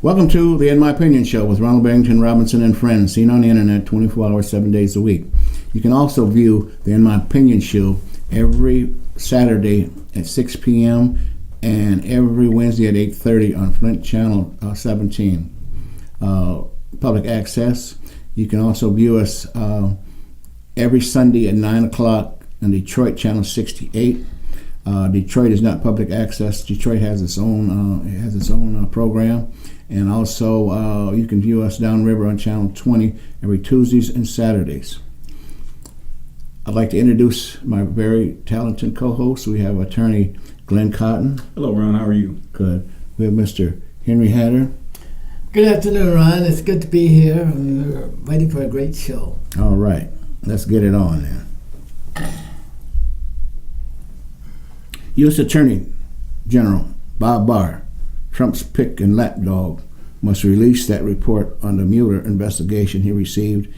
Welcome to the In My Opinion Show with Ronald Barrington Robinson and friends, seen on the internet 24 hours, 7 days a week. You can also view the In My Opinion Show every Saturday at 6 p.m. and every Wednesday at 8:30 on Flint Channel 17. Public access. You can also view us every Sunday at 9 o'clock on Detroit Channel 68. Detroit is not public access. Detroit has its own program. And also, you can view us downriver on Channel 20 every Tuesdays and Saturdays. I'd like to introduce my very talented co-host. We have attorney Glenn Cotton. Hello, Ron. How are you? Good. We have Mr. Henry Hatter. Good afternoon, Ron. It's good to be here. We're ready for a great show. All right. Let's get it on then. U.S. Attorney General Bob Barr, Trump's pick and lapdog, must release that report on the Mueller investigation he received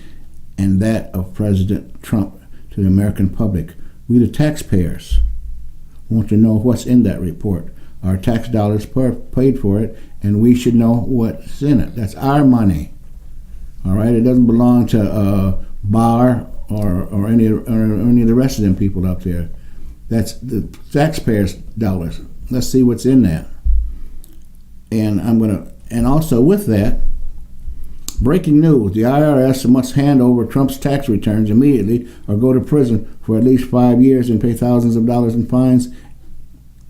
and that of President Trump to the American public. We, the taxpayers, want to know what's in that report. Our tax dollars paid for it, and we should know what's in it. That's our money. All right? It doesn't belong to Barr or any of the rest of them people up there. That's the taxpayers' dollars. Let's see what's in that. And also with that, breaking news: the IRS must hand over Trump's tax returns immediately or go to prison for at least 5 years and pay thousands of dollars in fines.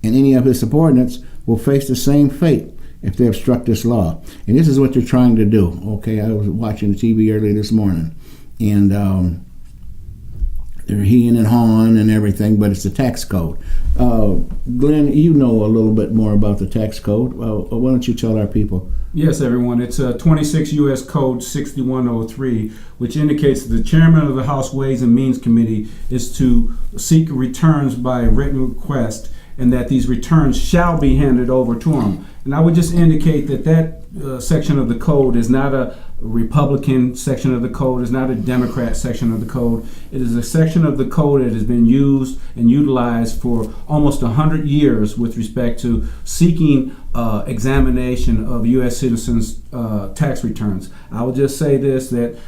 And any of his subordinates will face the same fate if they obstruct this law. And this is what they're trying to do. Okay, I was watching the TV early this morning, and they're heeing and hawing and everything, but it's the tax code. Glenn, you know a little bit more about the tax code. Why don't you tell our people? Yes, everyone. It's 26 U.S. Code 6103, which indicates that the chairman of the House Ways and Means Committee is to seek returns by written request, and that these returns shall be handed over to him. And I would just indicate that section of the code is not a Republican section of the code, is not a Democrat section of the code. It is a section of the code that has been used and utilized for almost 100 years with respect to seeking examination of U.S. citizens' tax returns. I will just say this, that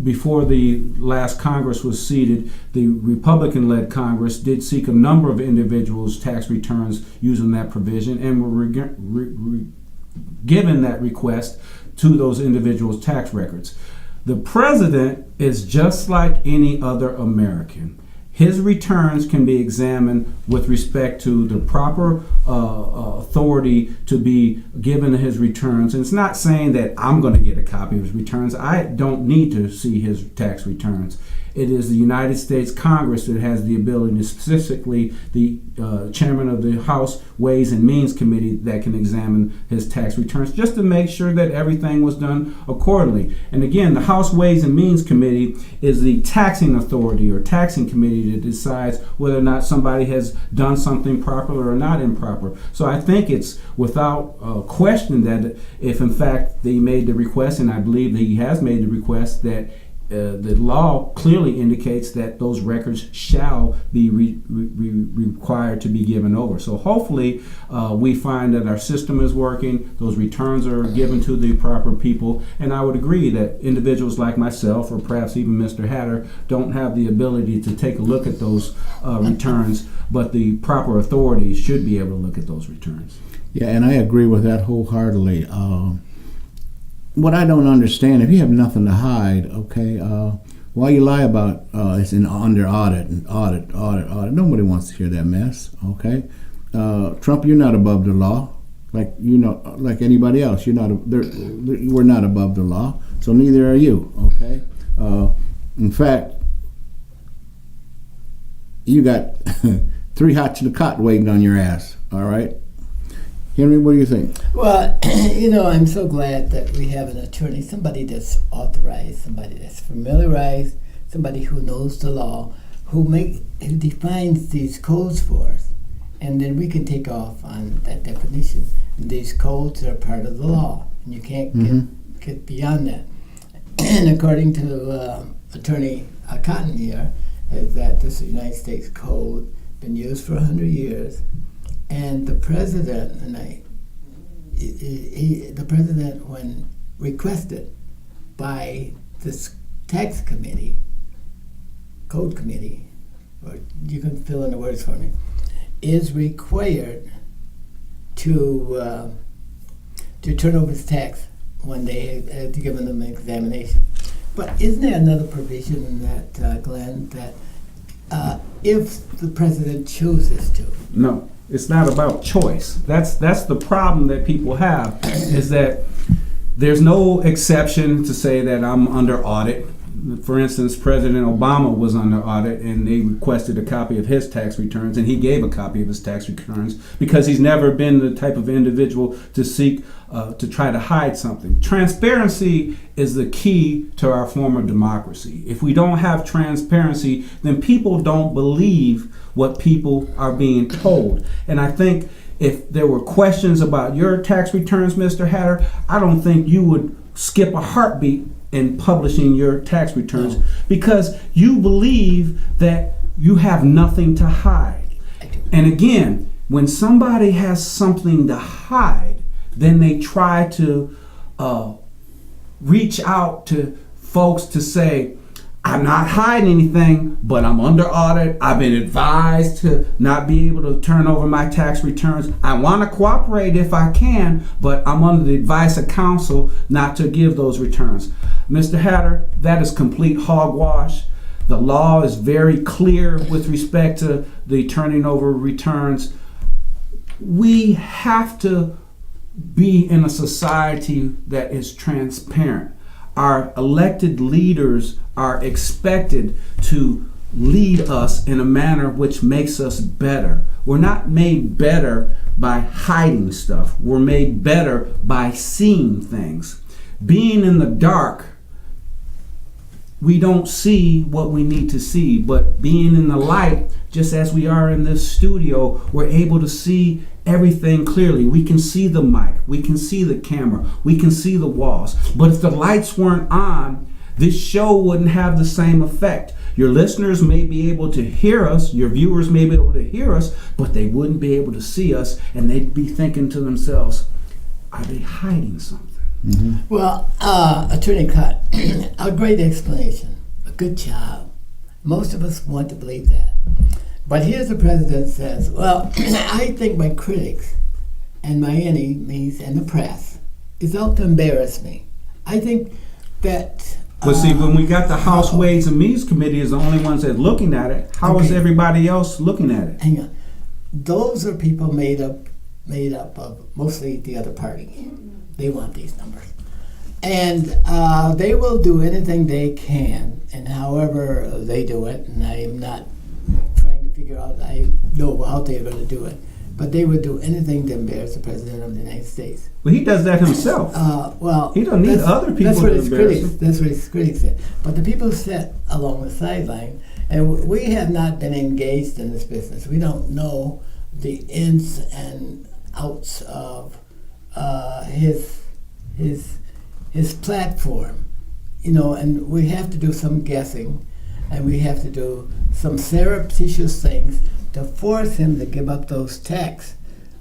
before the last Congress was seated, the Republican-led Congress did seek a number of individuals' tax returns using that provision, and were given that request to those individuals' tax records. The president is just like any other American. His returns can be examined with respect to the proper authority to be given his returns. And it's not saying that I'm going to get a copy of his returns. I don't need to see his tax returns. It is the United States Congress that has the ability, specifically the chairman of the House Ways and Means Committee, that can examine his tax returns just to make sure that everything was done accordingly. And again, the House Ways and Means Committee is the taxing authority or taxing committee that decides whether or not somebody has done something proper or not improper. So I think it's without question that if in fact they made the request, and I believe that he has made the request, that the law clearly indicates that those records shall be required to be given over. So hopefully we find that our system is working, those returns are given to the proper people, and I would agree that individuals like myself, or perhaps even Mr. Hatter, don't have the ability to take a look at those returns, but the proper authorities should be able to look at those returns. Yeah, and I agree with that wholeheartedly. What I don't understand, if you have nothing to hide, okay, why you lie about it's under audit and audit. Nobody wants to hear that mess, okay? Trump, you're not above the law, like anybody else. We're not above the law, so neither are you, okay? In fact, you got 3 hots in the cot waiting on your ass, all right? Henry, what do you think? Well, I'm so glad that we have an attorney, somebody that's authorized, somebody that's familiarized, somebody who knows the law, who defines these codes for us, and then we can take off on that definition. And these codes are part of the law, and you can't get beyond that. And according to Attorney Cotton here, is that this is the United States Code, been used for 100 years. And the president, and the president, when requested by this tax committee, code committee, or you can fill in the words for me, is required to turn over his tax when they have given them an examination. But isn't there another provision in that, Glenn, that if the president chooses to? No, it's not about choice. That's the problem that people have, is that there's no exception to say that I'm under audit. For instance, President Obama was under audit and they requested a copy of his tax returns, and he gave a copy of his tax returns because he's never been the type of individual to seek to try to hide something. Transparency is the key to our form of democracy. If we don't have transparency, then people don't believe what people are being told. And I think if there were questions about your tax returns, Mr. Hatter, I don't think you would skip a heartbeat in publishing your tax returns, because you believe that you have nothing to hide. And again, when somebody has something to hide, then they try to reach out to folks to say, I'm not hiding anything, but I'm under audit. I've been advised to not be able to turn over my tax returns. I want to cooperate if I can, but I'm under the advice of counsel not to give those returns. Mr. Hatter, that is complete hogwash. The law is very clear with respect to the turning over returns. We have to be in a society that is transparent. Our elected leaders are expected to lead us in a manner which makes us better. We're not made better by hiding stuff. We're made better by seeing things. Being in the dark, we don't see what we need to see, but being in the light, just as we are in this studio, we're able to see everything clearly. We can see the mic, we can see the camera, we can see the walls. But if the lights weren't on, this show wouldn't have the same effect. Your listeners may be able to hear us, your viewers may be able to hear us, but they wouldn't be able to see us, and they'd be thinking to themselves, are they hiding something? Mm-hmm. Well, Attorney Cott, a great explanation, a good job. Most of us want to believe that. But here's the president says, well, I think my critics and my enemies and the press is out to embarrass me. I think that... But see, when we got the House Ways and Means Committee is the only ones that looking at it, how is everybody else looking at it? Hang on. Those are people made up of mostly the other party. They want these numbers. And they will do anything they can, and however they do it, and I am not trying to figure out, I know how they're going to do it, but they would do anything to embarrass the President of the United States. Well, he does that himself. Well, he don't need other people that's what to his embarrass critics, him. That's what his critics said. But the people sit along the sideline, and we have not been engaged in this business. We don't know the ins and outs of his platform, and we have to do some guessing, and we have to do some surreptitious things to force him to give up those tax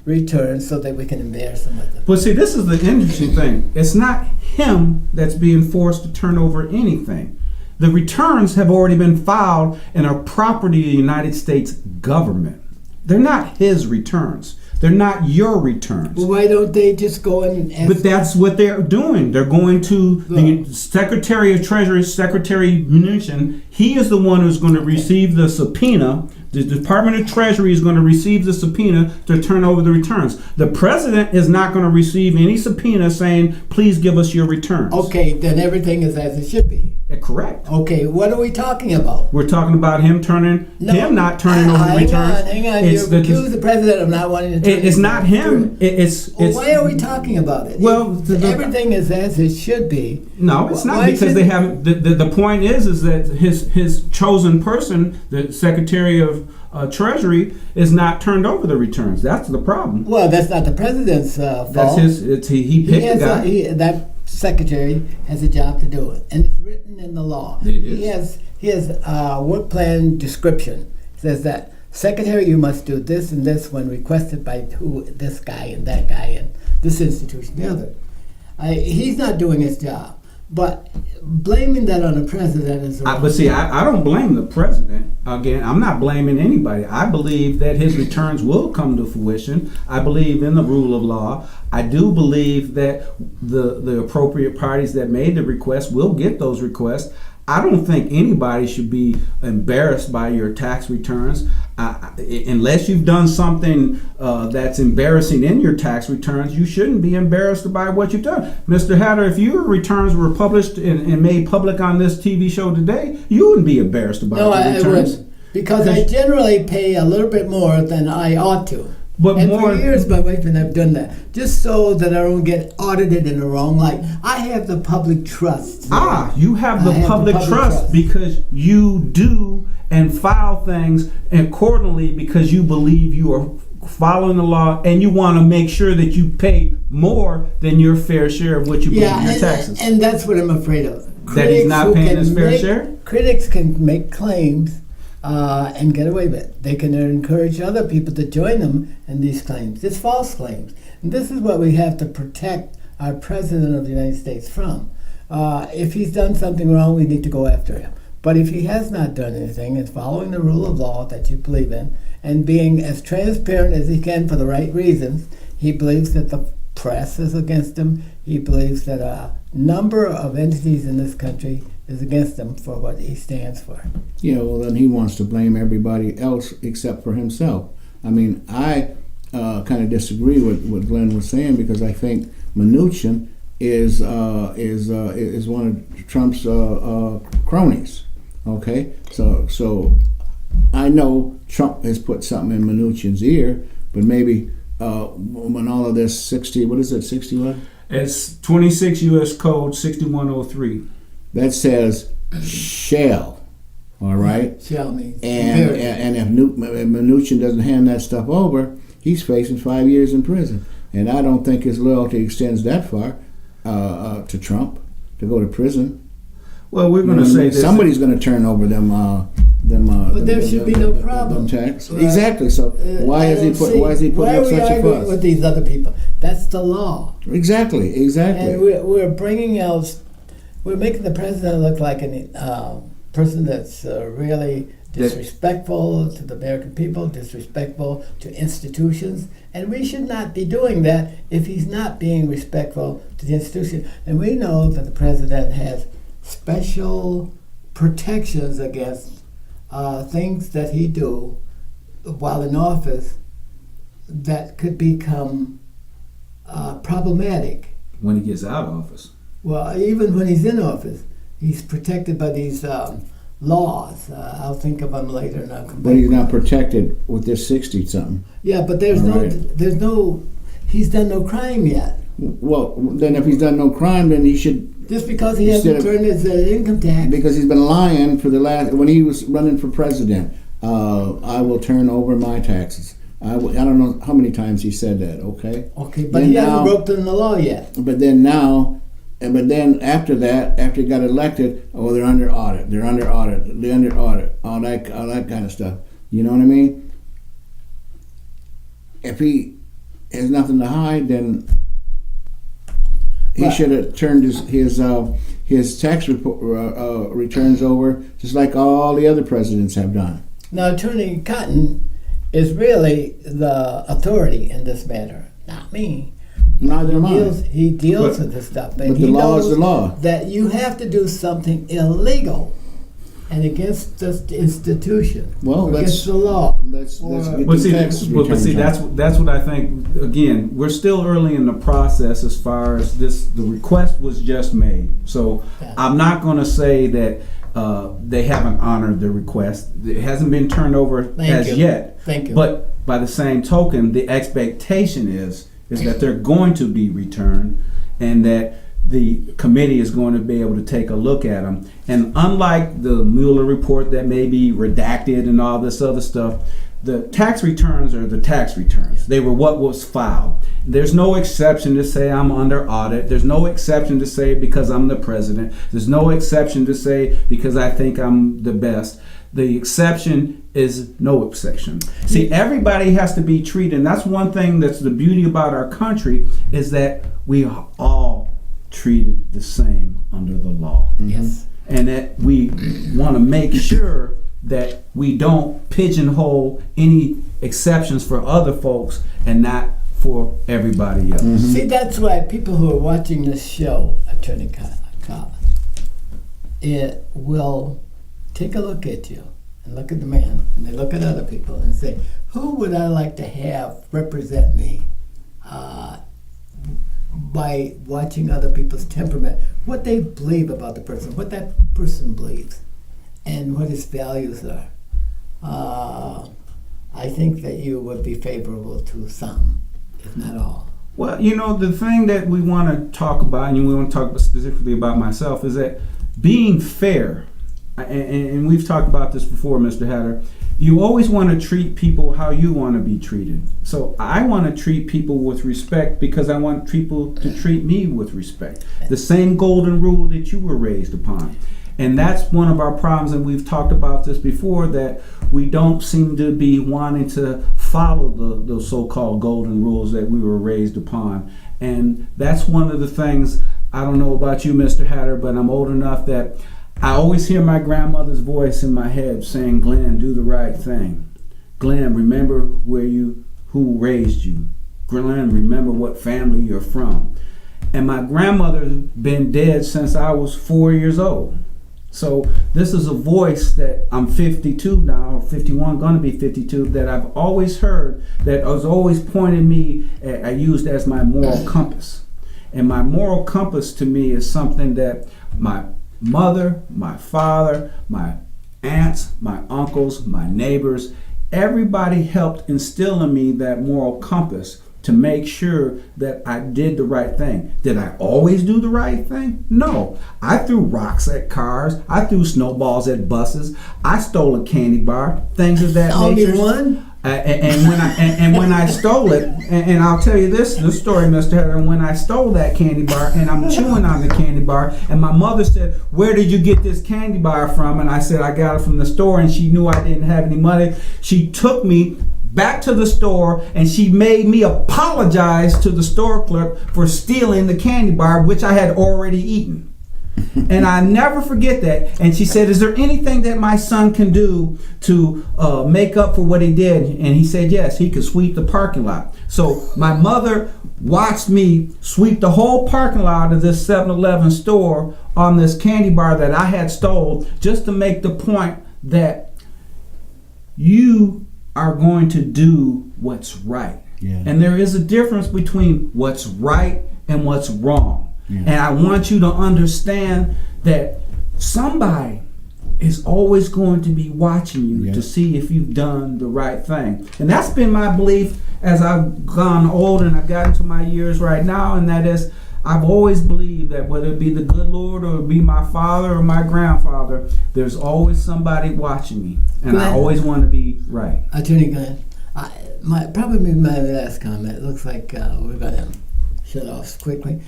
returns so that we can embarrass him with them. But see, this is the interesting thing. It's not him that's being forced to turn over anything. The returns have already been filed and are property of the United States government. They're not his returns. They're not your returns. Well, why don't they just go and ask? But that's what they're doing. They're going to the Secretary of Treasury, Secretary Mnuchin. He is the one who's going to receive the subpoena. The Department of Treasury is going to receive the subpoena to turn over the returns. The president is not going to receive any subpoena saying, please give us your returns. Okay, then everything is as it should be. Correct. Okay, what are we talking about? We're talking about him not turning over the returns. Hang on. You accuse the president of not wanting to turn It's not him. Well, why are we talking about it? Well, everything is as it should be. No, it's not, because they haven't. The point is that his chosen person, the Secretary of Treasury, is not turned over the returns. That's the problem. Well, that's not the president's fault. That's his. He picked the guy. That secretary has a job to do it, and it's written in the law. It is. He has work plan description. It says that secretary, you must do this and this when requested by this guy and that guy, and this institution, the other. He's not doing his job. But blaming that on the president is wrong. But see, I don't blame the president. Again, I'm not blaming anybody. I believe that his returns will come to fruition. I believe in the rule of law. I do believe that the appropriate parties that made the request will get those requests. I don't think anybody should be embarrassed by your tax returns unless you've done something that's embarrassing in your tax returns. You shouldn't be embarrassed by what you've done. Mr. Hatter, if your returns were published and made public on this TV show today, you wouldn't be embarrassed about your returns. No, I wouldn't. Because I generally pay a little bit more than I ought to. But and more, for years, my wife and I have done that, just so that I don't get audited in the wrong light. I have the public trust. you have the public trust because you do and file things accordingly because you believe you are following the law and you want to make sure that you pay more than your fair share of what you pay in your taxes. And that's what I'm afraid of. That he's not paying his fair share? Critics can make claims and get away with it. They can encourage other people to join them in these claims. It's false claims. And this is what we have to protect our President of the United States from. If he's done something wrong, we need to go after him. But if he has not done anything and following the rule of law that you believe in and being as transparent as he can for the right reasons, he believes that the press is against him. He believes that a number of entities in this country is against him for what he stands for. Yeah, well, then he wants to blame everybody else except for himself. I mean, I kind of disagree with what Glenn was saying because I think Mnuchin is one of Trump's cronies. Okay, so I know Trump has put something in Mnuchin's ear, but maybe when all of this 60 what? It's 26 U.S. Code 6103. That says shall, all right? Shall means. And if Mnuchin doesn't hand that stuff over, he's facing 5 years in prison. And I don't think his loyalty extends that far to Trump to go to prison. Well, we're going to say this. Somebody's going to turn over them. But there should be no problem. Tax. Right. Exactly. So why is he putting up such a fuss with these other people? That's the law. Exactly. And we're bringing out. We're making the president look like a person that's really disrespectful to the American people, disrespectful to institutions, and we should not be doing that if he's not being respectful to the institution. And we know that the president has special protections against things that he do while in office that could become problematic when he gets out of office. Well, even when he's in office, he's protected by these laws. I'll think of them later, and I'll come back. But he's not protected with this 60-something. Yeah, but there's he's done no crime yet. Well, then if he's done no crime, then he should. Just because he hasn't turned his income tax. Because he's been lying for when he was running for president. I will turn over my taxes. I don't know how many times he said that. Okay. Okay, but he hasn't broken the law yet. But then after that, after he got elected, they're under audit. They're under audit. All that kind of stuff. You know what I mean? If he has nothing to hide, then he should have turned his tax returns over, just like all the other presidents have done. Now, Attorney Cotton is really the authority in this matter, not me. Neither am I. He deals with this stuff. But the law is the law. That you have to do something illegal and against the institution. Well, against the law. Let's get but see, that's what I think. Again, we're still early in the process as far as this. The request was just made, so I'm not going to say that they haven't honored the request. It hasn't been turned over yet. Thank you. But by the same token, the expectation is that they're going to be returned, and that the committee is going to be able to take a look at them. And unlike the Mueller report that may be redacted and all this other stuff, the tax returns are the tax returns. They were what was filed. There's no exception to say I'm under audit. There's no exception to say because I'm the president. There's no exception to say because I think I'm the best. the exception is no exception. See, everybody has to be treated, and that's one thing that's the beauty about our country, is that we are all treated the same under the law. Yes. And that we want to make sure that we don't pigeonhole any exceptions for other folks and not for everybody else. See, that's why people who are watching this show, Attorney Cobb, it will take a look at you and look at the man, and they look at other people and say, who would I like to have represent me by watching other people's temperament, what they believe about the person, what that person believes, and what his values are. I think that you would be favorable to some, if not all. Well, you know, the thing that we want to talk about, and we want to talk specifically about myself, is that being fair, and we've talked about this before, Mr. Hatter, you always want to treat people how you want to be treated. So I want to treat people with respect because I want people to treat me with respect. The same golden rule that you were raised upon. And that's one of our problems, and we've talked about this before, that we don't seem to be wanting to follow the so-called golden rules that we were raised upon. And that's one of the things, I don't know about you, Mr. Hatter, but I'm old enough that I always hear my grandmother's voice in my head saying, Glenn, do the right thing. Glenn, remember who raised you. Glenn, remember what family you're from. And my grandmother's been dead since I was 4 years old. So this is a voice that I'm 52 now, or 51, going to be 52, that I've always heard, that has always pointed me, I used as my moral compass. And my moral compass to me is something that my mother, my father, my aunts, my uncles, my neighbors, everybody helped instill in me that moral compass to make sure that I did the right thing. Did I always do the right thing? No. I threw rocks at cars. I threw snowballs at buses. I stole a candy bar, things of that nature. Only one? And when I stole it, and I'll tell you this story, Mr. Hatter, when I stole that candy bar and I'm chewing on the candy bar, and my mother said, where did you get this candy bar from? And I said, I got it from the store, and she knew I didn't have any money. She took me back to the store and she made me apologize to the store clerk for stealing the candy bar, which I had already eaten. And I never forget that. And she said, is there anything that my son can do to make up for what he did? And he said, yes, he could sweep the parking lot. So my mother watched me sweep the whole parking lot of this 7-Eleven store on this candy bar that I had stole, just to make the point that you are going to do what's right. Yeah. And there is a difference between what's right and what's wrong. Yeah. And I want you to understand that somebody is always going to be watching you to see if you've done the right thing. And that's been my belief as I've gone old and I've gotten to my years right now, and that is, I've always believed that whether it be the good Lord or it be my father or my grandfather, there's always somebody watching me. And Glenn, I always want to be right. Attorney Glenn, probably my last comment. It looks like we're going to shut off quickly.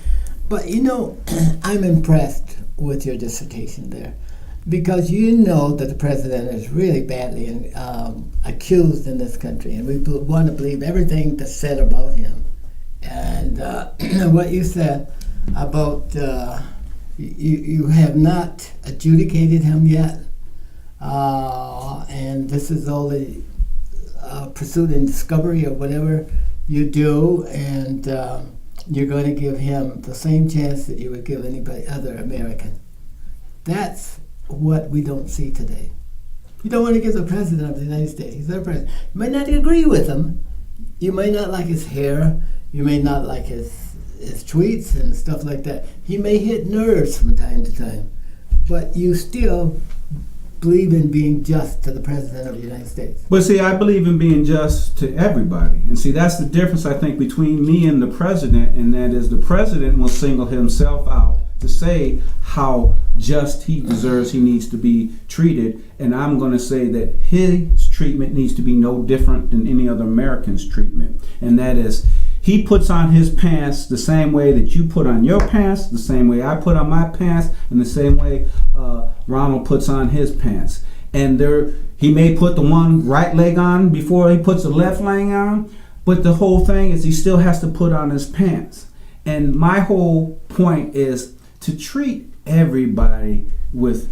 But you know, I'm impressed with your dissertation there, because you know that the president is really badly accused in this country, and we want to believe everything that's said about him. And what you said about you have not adjudicated him yet, and this is all the pursuit and discovery of whatever you do, and you're going to give him the same chance that you would give anybody other American. That's what we don't see today. You don't want to give the president of the United States, he's our president. You might not agree with him. You may not like his hair. You may not like his tweets and stuff like that. He may hit nerves from time to time. But you still believe in being just to the president of the United States. But see, I believe in being just to everybody. And see, that's the difference, I think, between me and the president, and that is the president will single himself out to say how just he deserves, he needs to be treated. And I'm going to say that his treatment needs to be no different than any other American's treatment. And that is, he puts on his pants the same way that you put on your pants, the same way I put on my pants, and the same way Ronald puts on his pants. and he may put the one right leg on before he puts the left leg on, but the whole thing is he still has to put on his pants. And my whole point is to treat everybody with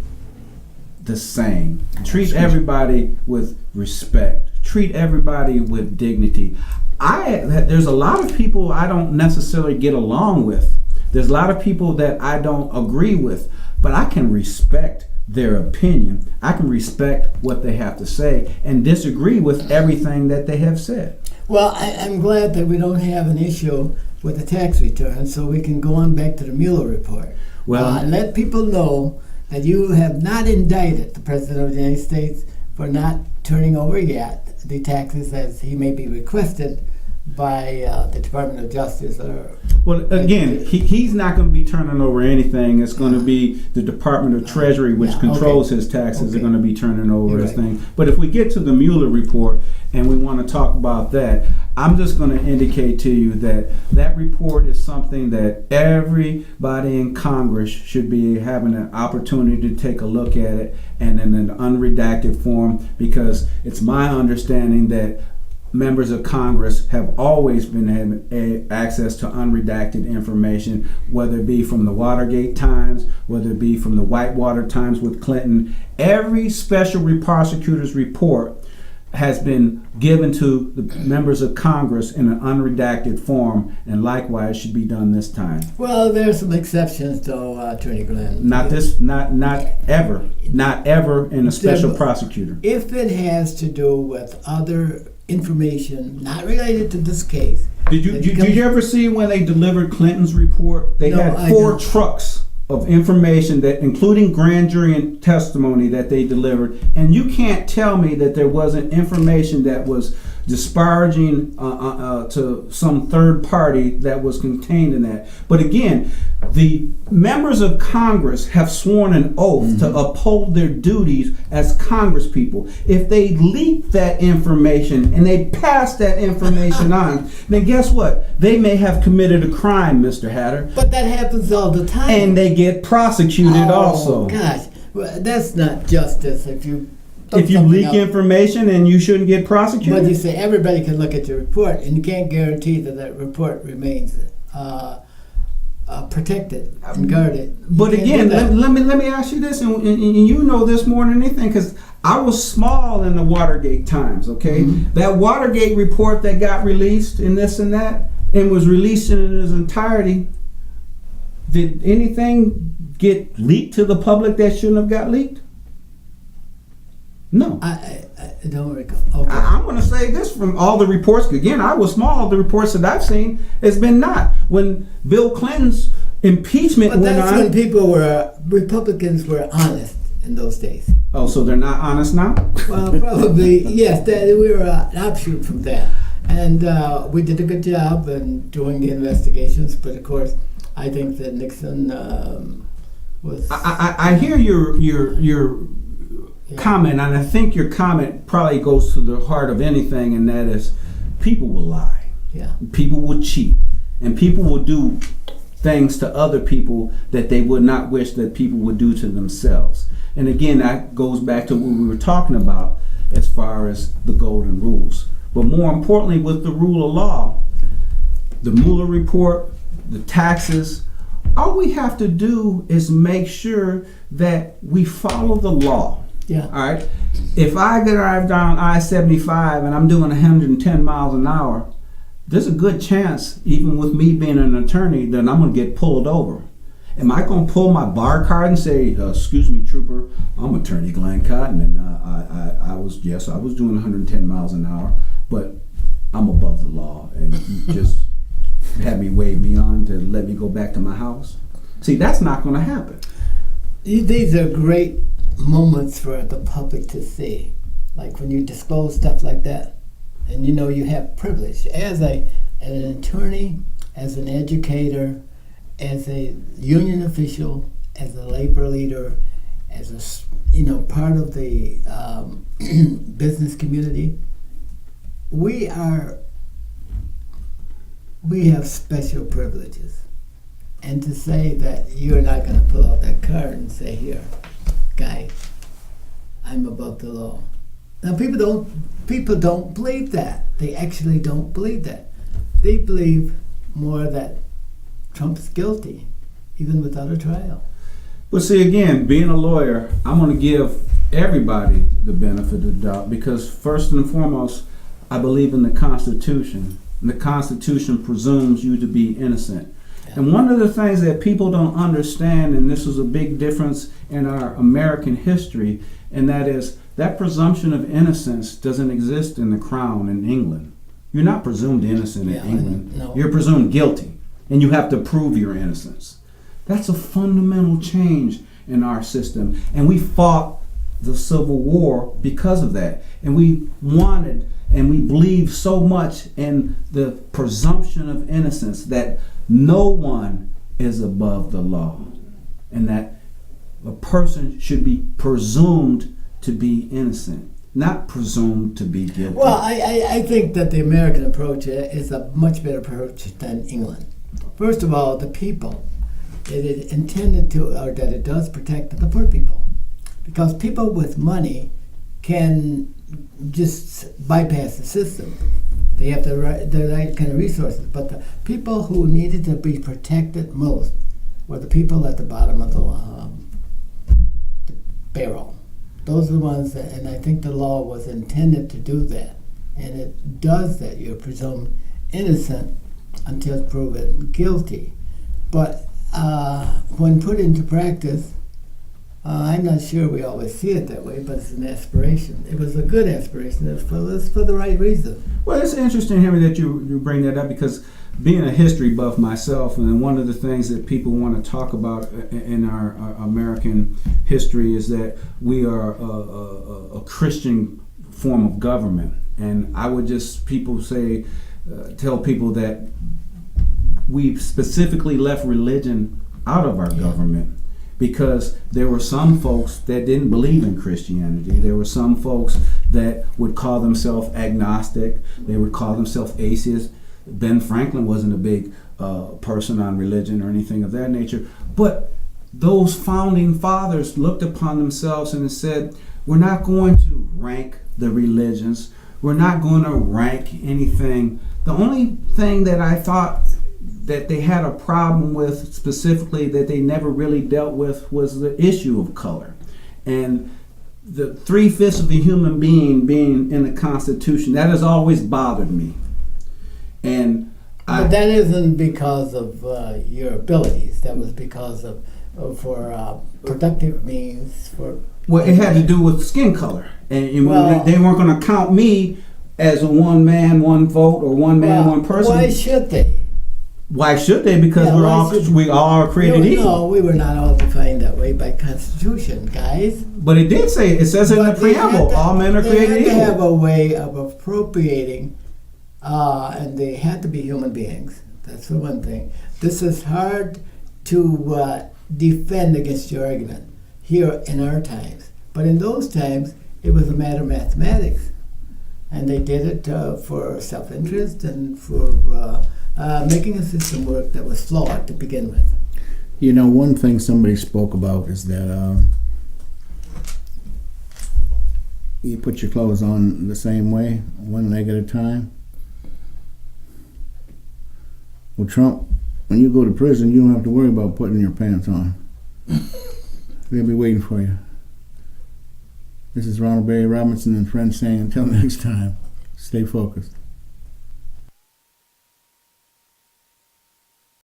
the same. Treat everybody with respect. Treat everybody with dignity. There's a lot of people I don't necessarily get along with. There's a lot of people that I don't agree with, but I can respect their opinion. I can respect what they have to say and disagree with everything that they have said. Well, I'm glad that we don't have an issue with the tax return, so we can go on back to the Mueller report. Well, Let people know that you have not indicted the President of the United States for not turning over yet the taxes as he may be requested by the Department of Justice. Well, again, he's not going to be turning over anything. It's going to be the Department of Treasury, which controls his taxes, are going to be turning over his thing. But if we get to the Mueller report and we want to talk about that, I'm just going to indicate to you that that report is something that everybody in Congress should be having an opportunity to take a look at it, and in an unredacted form, because it's my understanding that members of Congress have always been having access to unredacted information, whether it be from the Watergate times, whether it be from the Whitewater times with Clinton. Every special prosecutor's report has been given to the members of Congress in an unredacted form, and likewise should be done this time. Well, there are some exceptions, though, Attorney Glenn. Not ever in a special prosecutor. If it has to do with other information not related to this case. Did you ever see when they delivered Clinton's report? They had 4 trucks of information, that including grand jury and testimony that they delivered, and you can't tell me that there wasn't information that was disparaging to some third party that was contained in that. But again, the members of Congress have sworn an oath to uphold their duties as Congress people. If they leak that information and they pass that information on, then guess what? They may have committed a crime, Mr. Hatter. But that happens all the time. And they get prosecuted also. Gosh, well, that's not justice. If you leak information, and you shouldn't get prosecuted. But you say everybody can look at your report, and you can't guarantee that that report remains protected and guarded. But again, let me ask you this, and you know this more than anything, because I was small in the Watergate times. Okay, that Watergate report that got released and this and that, and was released in its entirety. Did anything get leaked to the public that shouldn't have got leaked? No. I don't recall. Okay. I'm going to say this from all the reports. Again, I was small. The reports that I've seen has been not. When Bill Clinton's impeachment went on. But that's when Republicans were honest in those days. Oh, so they're not honest now? Well, probably, yes. We were an offshoot from that. And we did a good job in doing the investigations. But of course, I think that Nixon was... I hear your comment, and I think your comment probably goes to the heart of anything, and that is people will lie. Yeah. People will cheat, and people will do things to other people that they would not wish that people would do to themselves. And again, that goes back to what we were talking about as far as the golden rules. But more importantly, with the rule of law, the Mueller report, the taxes, all we have to do is make sure that we follow the law. Yeah. All right. If I drive down I-75 and I'm doing 110 miles an hour, there's a good chance, even with me being an attorney, that I'm going to get pulled over. Am I going to pull my bar card and say, "Excuse me, trooper, I'm Attorney Glenn Cotton, and I was doing 110 miles an hour, but I'm above the law, and you just had me wave me on to let me go back to my house"? See, that's not going to happen. These are great moments for the public to see, like when you disclose stuff like that, and you know you have privilege as an attorney, as an educator, as a union official, as a labor leader, as a part of the business community. We have special privileges, and to say that you're not going to pull out that card and say, "Here, guy, I'm above the law. Now people don't believe that. They actually don't believe that. They believe more that Trump's guilty, even without a trial. But see, again, being a lawyer, I'm going to give everybody the benefit of the doubt because first and foremost, I believe in the Constitution. And the Constitution presumes you to be innocent. And one of the things that people don't understand, and this is a big difference in our American history, and that is that presumption of innocence doesn't exist in the Crown in England. You're not presumed innocent in England. No. You're presumed guilty, and you have to prove your innocence. That's a fundamental change in our system. And we fought the Civil War because of that. And we wanted and we believed so much in the presumption of innocence that no one is above the law. And that a person should be presumed to be innocent, not presumed to be guilty. Well, I think that the American approach is a much better approach than England. First of all, the people. It is intended to, or that it does protect the poor people. Because people with money can just bypass the system. They have the right kind of resources. But the people who needed to be protected most were the people at the bottom of the barrel. Those are the ones that, and I think the law was intended to do that. And it does that. You're presumed innocent until proven guilty. But when put into practice, I'm not sure we always see it that way, but it's an aspiration. It was a good aspiration. It was for the right reason. Well, it's interesting, Henry, that you bring that up because being a history buff myself, and one of the things that people want to talk about in our American history is that we are a Christian form of government. And I would just tell people that we specifically left religion out of our government because there were some folks that didn't believe in Christianity. There were some folks that would call themselves agnostic. They would call themselves atheists. Ben Franklin wasn't a big person on religion or anything of that nature. But those founding fathers looked upon themselves and said, we're not going to rank the religions. We're not going to rank anything. The only thing that I thought that they had a problem with specifically that they never really dealt with was the issue of color. And the 3/5 of the human being being in the Constitution, that has always bothered me. But that isn't because of your abilities. That was because of for productive means. Well, it had to do with skin color. And they weren't going to count me as a one man, one vote, or one man, one person. Why should they? Why should they? Because we all are created equal. No, we were not all defined that way by Constitution, guys. But it says in the preamble, all men are created equal. They had to have a way of appropriating, and they had to be human beings. That's the one thing. This is hard to defend against your argument here in our times. But in those times, it was a matter of mathematics. And they did it for self-interest and for making a system work that was flawed to begin with. You know, one thing somebody spoke about is that you put your clothes on the same way, one leg at a time. Well, Trump, when you go to prison, you don't have to worry about putting your pants on. They'll be waiting for you. This is Ronald Barry Robinson and friends saying, until next time, stay focused.